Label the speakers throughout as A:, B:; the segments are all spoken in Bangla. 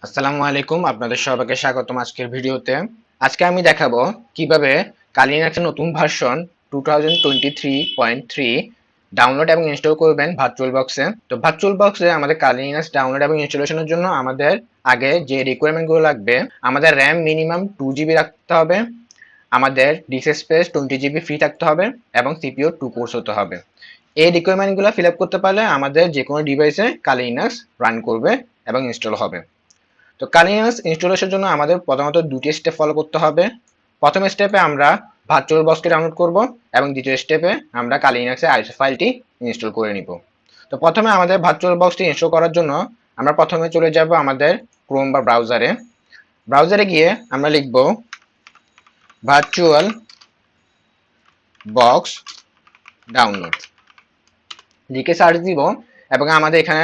A: আসসালামু আলাইকুম, আপনাদের সবাইকে স্বাগতম আজকের ভিডিওতে। আজকে আমি দেখাবো কিভাবে কালি লিনাক্সের নতুন ভার্সন 2023.3 ডাউনলোড এবং ইনস্টল করবেন ভার্চুয়াল বক্সে। তো ভার্চুয়াল বক্সে আমাদের কালি লিনাক্স ডাউনলোড এবং ইনস্টলেশনের জন্য আমাদের আগে যে রিকোয়ারমেন্ট গুলো লাগবে, আমাদের র্যাম মিনিমাম 2 GB রাখতে হবে, আমাদের ডিস্ক স্পেস 20 GB ফ্রি থাকতে হবে এবং সিপিইউ 2 কোর্স হতে হবে। এই রিকোয়ারমেন্ট গুলো ফিল আপ করতে পারলে আমাদের যে কোনো ডিভাইসে কালি লিনাক্স রান করবে এবং ইনস্টল হবে। তো কালিনাস ইনস্টলেশনের জন্য আমাদের প্রথমত দুটি স্টেপ ফলো করতে হবে। প্রথম স্টেপে আমরা ভার্চুয়াল বক্সকে ডাউনলোড করব এবং দ্বিতীয় স্টেপে আমরা কালিনাক্সের আইসো ফাইলটি ইনস্টল করে নিব। তো প্রথমে আমাদের ভার্চুয়াল বক্সটি ইনস্টল করার জন্য আমরা প্রথমে চলে যাব আমাদের ক্রোম বা ব্রাউজারে। ব্রাউজারে গিয়ে আমরা লিখব ভার্চুয়াল বক্স ডাউনলোড, লিখে সার্চ দিব এবং আমাদের এখানে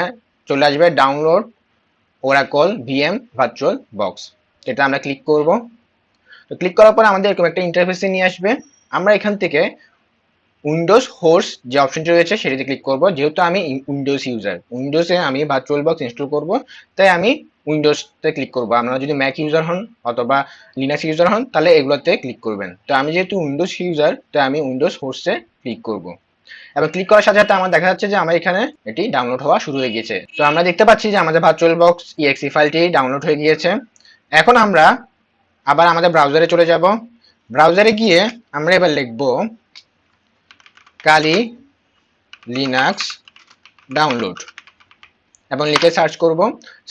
A: চলে আসবে download Oracle VM virtual box. এটা আমরা ক্লিক করব। তো ক্লিক করার পর আমাদের এরকম একটা ইন্টারফেসে নিয়ে আসবে। আমরা এখান থেকে উইন্ডোজ হোস্ট যে অপশনটি রয়েছে সেটিতে ক্লিক করব। যেহেতু আমি উইন্ডোজ ইউজার, উইন্ডোজে আমি ভার্চুয়াল বক্স ইনস্টল করব, তাই আমি উইন্ডোজতে ক্লিক করব। আপনারা যদি ম্যাক ইউজার হন অথবা লিনাক্স ইউজার হন তাহলে এগুলোতে ক্লিক করবেন। তো আমি যেহেতু উইন্ডোজ ইউজার, তাই আমি উইন্ডোজ হোস্টে ক্লিক করব। এবং ক্লিক করার সাথে সাথে আমার দেখা যাচ্ছে যে আমার এখানে এটি ডাউনলোড হওয়া শুরু হয়ে গিয়েছে। তো আমরা দেখতে পাচ্ছি যে আমাদের ভার্চুয়াল বক্স exe ফাইলটি ডাউনলোড হয়ে গিয়েছে। এখন আমরা আবার আমাদের ব্রাউজারে চলে যাব। ব্রাউজারে গিয়ে আমরা এবার লিখব কালি লিনাক্স ডাউনলোড এবং লিখে সার্চ করব।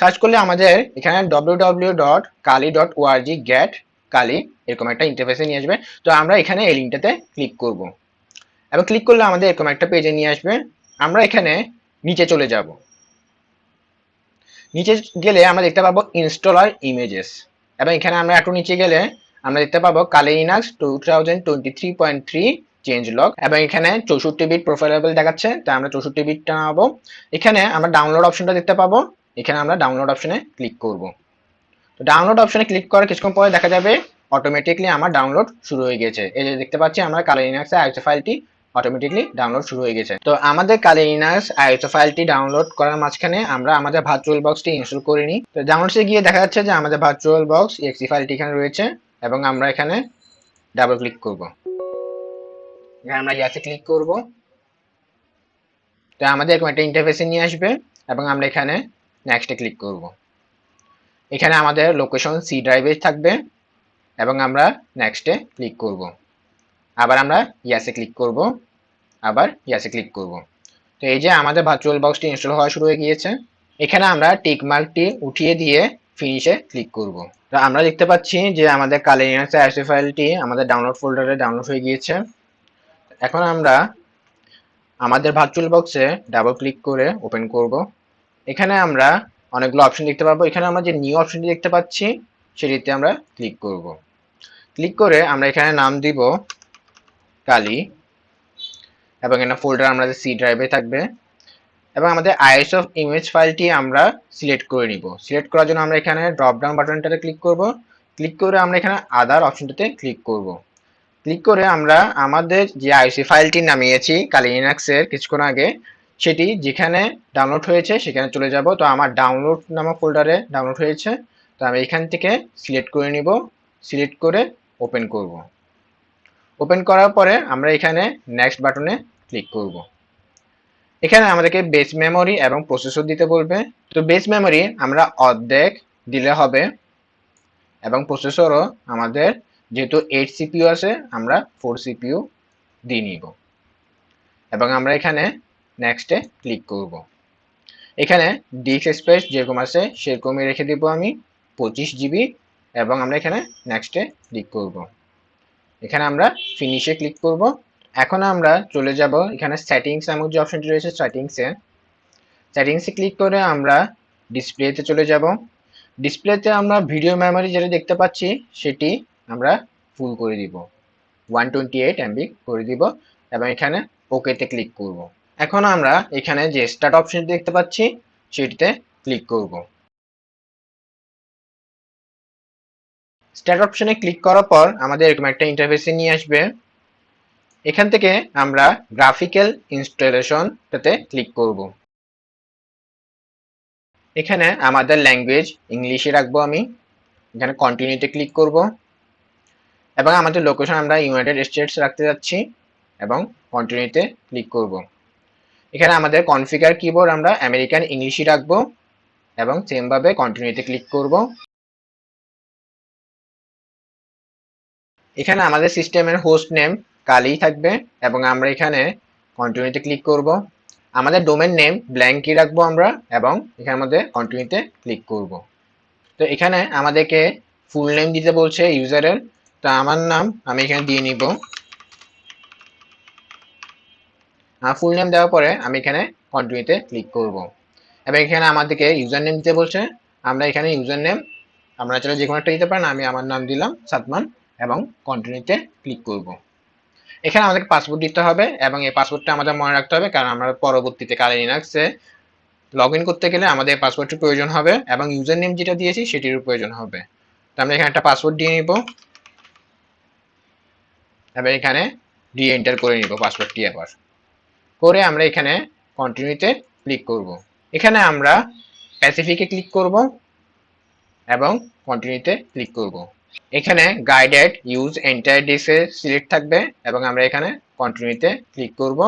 A: সার্চ করলে আমাদের এখানে www.kali.org get kali এরকম একটা ইন্টারফেসে নিয়ে আসবে। তো আমরা এখানে এই লিঙ্কটাতে ক্লিক করব এবং ক্লিক করলে আমাদের এরকম একটা পেজে নিয়ে আসবে। আমরা এখানে নিচে চলে যাব। নিচে গেলে আমরা দেখতে পাবো ইনস্টলার ইমেজেস এবং এখানে আমরা একটু নিচে গেলে আমরা দেখতে পাবো কালি লিনাক্স 2023.3 চেঞ্জ লগ এবং এখানে 64 বিট প্রোফাইলেবল দেখাচ্ছে, তাই আমরা 64 বিটটা নামাবো। এখানে আমরা ডাউনলোড অপশনটা দেখতে পাবো, এখানে আমরা ডাউনলোড অপশনে ক্লিক করব। তো ডাউনলোড অপশনে ক্লিক করার কিছুক্ষণ পরে দেখা যাবে অটোমেটিকলি আমার ডাউনলোড শুরু হয়ে গেছে। এই যে দেখতে পাচ্ছি আমরা কালি লিনাক্সের আইসো ফাইলটি অটোমেটিকলি ডাউনলোড শুরু হয়ে গেছে। তো আমাদের কালি লিনাক্স আইসো ফাইলটি ডাউনলোড করার মাঝখানে আমরা আমাদের ভার্চুয়াল বক্সটি ইনস্টল করে নিই। তো ডাউনলোডসে গিয়ে দেখা যাচ্ছে যে আমাদের ভার্চুয়াল বক্স exe ফাইলটি এখানে রয়েছে এবং আমরা এখানে ডাবল ক্লিক করব। এখানে আমরা ইয়াসে ক্লিক করব। তো আমাদের এরকম একটা ইন্টারফেসে নিয়ে আসবে এবং আমরা এখানে নেক্সটে ক্লিক করব। এখানে আমাদের লোকেশন সি ড্রাইভে থাকবে এবং আমরা নেক্সটে ক্লিক করব। আবার আমরা ইয়াসে ক্লিক করব, আবার ইয়াসে ক্লিক করব। তো এই যে আমাদের ভার্চুয়াল বক্সটি ইনস্টল হওয়া শুরু হয়ে গিয়েছে। এখানে আমরা টিক মার্কটি উঠিয়ে দিয়ে ফিনিশে ক্লিক করব। তো আমরা দেখতে পাচ্ছি যে আমাদের কালি লিনাক্স আইসো ফাইলটি আমাদের ডাউনলোড ফোল্ডারে ডাউনলোড হয়ে গিয়েছে। এখন আমরা আমাদের ভার্চুয়াল বক্সে ডাবল ক্লিক করে ওপেন করব। এখানে আমরা অনেকগুলো অপশন দেখতে পাবো। এখানে আমরা যে নিউ অপশনটি দেখতে পাচ্ছি সেটিতে আমরা ক্লিক করব। ক্লিক করে আমরা এখানে নাম দিব কালি এবং এখানে ফোল্ডার আমাদের সি ড্রাইভে থাকবে এবং আমাদের আইএসও ইমেজ ফাইলটি আমরা সিলেক্ট করে নিব। সিলেক্ট করার জন্য আমরা এখানে ড্রপ ডাউন বাটনটাতে ক্লিক করব। ক্লিক করে আমরা এখানে আদার অপশনটাতে ক্লিক করব। ক্লিক করে আমরা আমাদের যে আইসি ফাইলটি নামিয়েছি কালি লিনাক্সের কিছুক্ষণ আগে, সেটি যেখানে ডাউনলোড হয়েছে সেখানে চলে যাব। তো আমার ডাউনলোড নামক ফোল্ডারে ডাউনলোড হয়েছে, তো আমি এখান থেকে সিলেক্ট করে নিব। সিলেক্ট করে ওপেন করব। ওপেন করার পরে আমরা এখানে নেক্সট বাটনে ক্লিক করব। এখানে আমাদেরকে বেস মেমোরি এবং প্রসেসর দিতে বলবে। তো বেস মেমোরি আমরা অর্ধেক দিলে হবে এবং প্রসেসরও আমাদের যেহেতু 8 সিপিইউ আছে আমরা 4 সিপিইউ দিয়ে নিব এবং আমরা এখানে নেক্সটে ক্লিক করব। এখানে ডিস্ক স্পেস যেরকম আছে সেরকমই রেখে দিব আমি 25 GB এবং আমরা এখানে নেক্সটে ক্লিক করব। এখানে আমরা ফিনিশে ক্লিক করব। এখন আমরা চলে যাব এখানে সেটিংস নামক যে অপশনটি রয়েছে সেটিংসে ক্লিক করে আমরা ডিসপ্লেতে চলে যাব। ডিসপ্লেতে আমরা ভিডিও মেমোরি যেটা দেখতে পাচ্ছি সেটি আমরা ফুল করে দিব, 128 MB করে দিব এবং এখানে ওকেতে ক্লিক করব। এখন আমরা এখানে যে স্টার্ট অপশনটি দেখতে পাচ্ছি সেটিতে ক্লিক করব। স্টার্ট অপশনে ক্লিক করার পর আমাদের এরকম একটা ইন্টারফেসে নিয়ে আসবে। এখান থেকে আমরা গ্রাফিক্যাল ইনস্টলেশনটাতে ক্লিক করব। এখানে আমাদের ল্যাঙ্গুয়েজ ইংলিশে রাখবো আমি। এখানে কন্টিনিউতে ক্লিক করব এবং আমাদের লোকেশন আমরা ইউনাইটেড স্টেটস রাখতে যাচ্ছি এবং কন্টিনিউতে ক্লিক করব। এখানে আমাদের কনফিগার কিবোর্ড আমরা আমেরিকান ইংলিশই রাখবো এবং সেম ভাবে কন্টিনিউতে ক্লিক করব। এখানে আমাদের সিস্টেমের হোস্ট নেম কালি থাকবে এবং আমরা এখানে কন্টিনিউতে ক্লিক করব। আমাদের ডোমেন নেম ব্ল্যাঙ্কই রাখবো আমরা এবং এখানের মধ্যে কন্টিনিউতে ক্লিক করব। তো এখানে আমাদেরকে ফুল নেম দিতে বলছে ইউজারের, তো আমার নাম আমি এখানে দিয়ে নিব। ফুল নেম দেওয়ার পরে আমি এখানে কন্টিনিউতে ক্লিক করব এবং এখানে আমাদেরকে ইউজার নেম দিতে বলছে। আমরা এখানে ইউজার নেম আমরা চলে যে কোনো একটা দিতে পারেন, আমি আমার নাম দিলাম সাদমান এবং কন্টিনিউতে ক্লিক করব। এখানে আমাদেরকে পাসওয়ার্ড দিতে হবে এবং এই পাসওয়ার্ডটা আমাদের মনে রাখতে হবে, কারণ আমরা পরবর্তীতে কালি লিনাক্সে লগ ইন করতে গেলে আমাদের পাসওয়ার্ডটির প্রয়োজন হবে এবং ইউজার নেম যেটা দিয়েছি সেটিরও প্রয়োজন হবে। তো আমরা এখানে একটা পাসওয়ার্ড দিয়ে নিব এবং এখানে দিয়ে এন্টার করে নিব পাসওয়ার্ডটি। আবার করে আমরা এখানে কন্টিনিউতে ক্লিক করব। এখানে আমরা প্যাসিফিকে ক্লিক করব এবং কন্টিনিউতে ক্লিক করব। এখানে গাইডেড ইউজ এন্টায়ার ডিসে সিলেক্ট থাকবে এবং আমরা এখানে কন্টিনিউতে ক্লিক করব।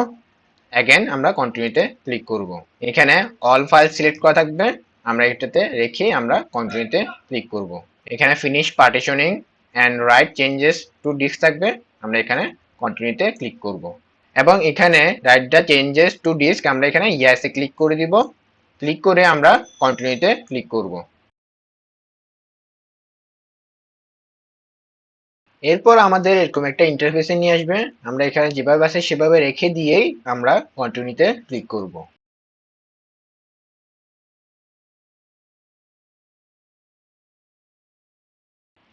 A: অ্যাগেন আমরা কন্টিনিউতে ক্লিক করব। এখানে অল ফাইল সিলেক্ট করা থাকবে, আমরা এটাতে রেখে আমরা কন্টিনিউতে ক্লিক করব। এখানে finish partitioning and write changes to disk থাকবে, আমরা এখানে কন্টিনিউতে ক্লিক করব এবং এখানে write the changes to disk আমরা এখানে ইয়েসে ক্লিক করে দিব। ক্লিক করে আমরা কন্টিনিউতে ক্লিক করব। এরপর আমাদের এরকম একটা ইন্টারফেসে নিয়ে আসবে, আমরা এখানে যেভাবে আছে সেভাবে রেখে দিয়েই আমরা কন্টিনিউতে ক্লিক করব।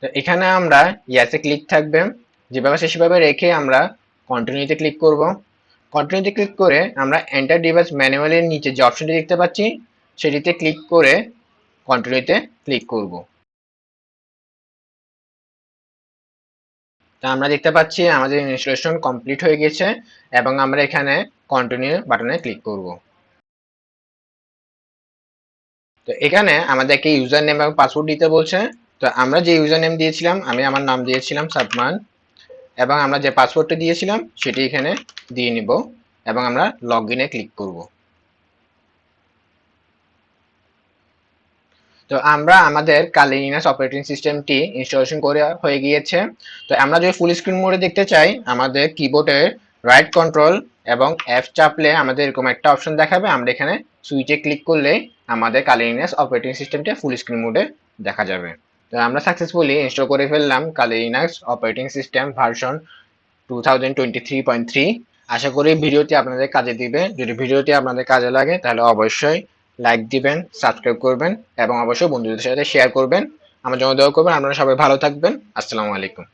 A: তো এখানে আমরা ইয়েসে ক্লিক থাকবে, যেভাবে আছে সেভাবে রেখে আমরা কন্টিনিউতে ক্লিক করব। কন্টিনিউতে ক্লিক করে আমরা এন্টার ডিভাইস ম্যানুয়ালের নিচে যে অপশনটি দেখতে পাচ্ছি সেটিতে ক্লিক করে কন্টিনিউতে ক্লিক করব। তা আমরা দেখতে পাচ্ছি আমাদের ইনস্টলেশন কমপ্লিট হয়ে গেছে এবং আমরা এখানে কন্টিনিউ বাটনে ক্লিক করব। তো এখানে আমাদেরকে ইউজার নেম এবং পাসওয়ার্ড দিতে বলছে। তো আমরা যে ইউজার নেম দিয়েছিলাম, আমি আমার নাম দিয়েছিলাম সাদমান এবং আমরা যে পাসওয়ার্ডটা দিয়েছিলাম সেটি এখানে দিয়ে নিব এবং আমরা লগ ইনে ক্লিক করব। তো আমরা আমাদের কালি লিনাক্স অপারেটিং সিস্টেমটি ইনস্টলেশন করে হয়ে গিয়েছে। তো আমরা যদি ফুল স্ক্রিন মোডে দেখতে চাই, আমাদের কিবোর্ডে রাইট কন্ট্রোল এবং এফ চাপলে আমাদের এরকম একটা অপশন দেখাবে, আমরা এখানে সুইচে ক্লিক করলে আমাদের কালি লিনাক্স অপারেটিং সিস্টেমটা ফুল স্ক্রিন মোডে দেখা যাবে। তো আমরা সাকসেসফুলি ইনস্টল করে ফেললাম কালি লিনাক্স অপারেটিং সিস্টেম ভার্সন 2023.3। আশা করি ভিডিওটি আপনাদের কাজে দিবে। যদি ভিডিওটি আপনাদের কাজে লাগে তাহলে অবশ্যই লাইক দিবেন, সাবস্ক্রাইব করবেন এবং অবশ্যই বন্ধুদের সাথে শেয়ার করবেন। আমার জন্য দোয়া করবেন। আপনারা সবাই ভালো থাকবেন। আসসালামু আলাইকুম।